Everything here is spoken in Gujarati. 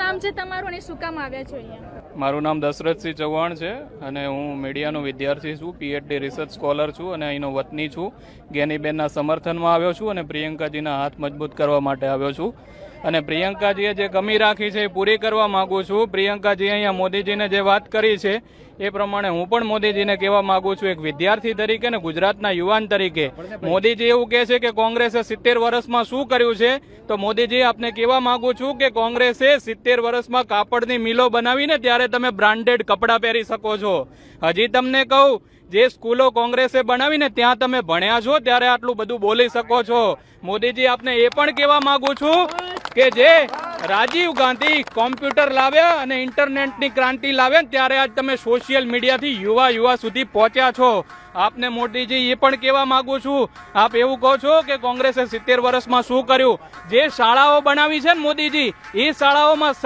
નામ છે તમારું અને શું કામ આવ્યા છો અહીંયા? મારું નામ દશરથસિંહ ચૌહાણ છે અને હું મીડિયાનો વિદ્યાર્થી છું, પીએચડી રિસર્ચ સ્કોલર છું અને અહીંનો વતની છું. જ્ઞાનીબેનના સમર્થનમાં આવ્યો છું અને પ્રિયંકાજીના હાથ મજબૂત કરવા માટે આવ્યો છું. અને પ્રિયંકાજીએ જે કમી રાખી છે એ પૂરી કરવા માંગુ છું. પ્રિયંકાજી અહીંયા મોદીજીને જે વાત કરી છે એ પ્રમાણે હું પણ મોદીજીને કહેવા માંગુ છું, એક વિદ્યાર્થી તરીકે ને ગુજરાતના યુવાન તરીકે. મોદીજી એવું કહે છે કે કોંગ્રેસે 70 વર્ષમાં શું કર્યું છે, તો મોદીજી આપને કહેવા માંગુ છું કે કોંગ્રેસે 70 વર્ષમાં કાપડની મિલો બનાવીને ત્યારે તમે બ્રાન્ડેડ કપડાં પહેરી શકો છો. હજી તમને કહું, જે સ્કૂલો કોંગ્રેસે બનાવીને ત્યાં તમે ભણ્યા છો ત્યારે આટલું બધું બોલી શકો છો. મોદીજી આપને એ પણ કહેવા માંગુ છું કે જે રાજીવ ગાંધી કોમ્પ્યુટર લાવ્યા અને ઇન્ટરનેટની ક્રાંતિ લાવ્યા ત્યારે આજ તમે સોશિયલ મીડિયાથી યુવા સુધી પહોંચ્યા છો. આપને મોદીજી એ પણ કહેવા માંગુ છું, આપ એવું કહો છો કે કોંગ્રેસે 70 વર્ષમાં શું કર્યું. જે શાળાઓ બનાવી છે ને મોદીજી, એ શાળાઓમાં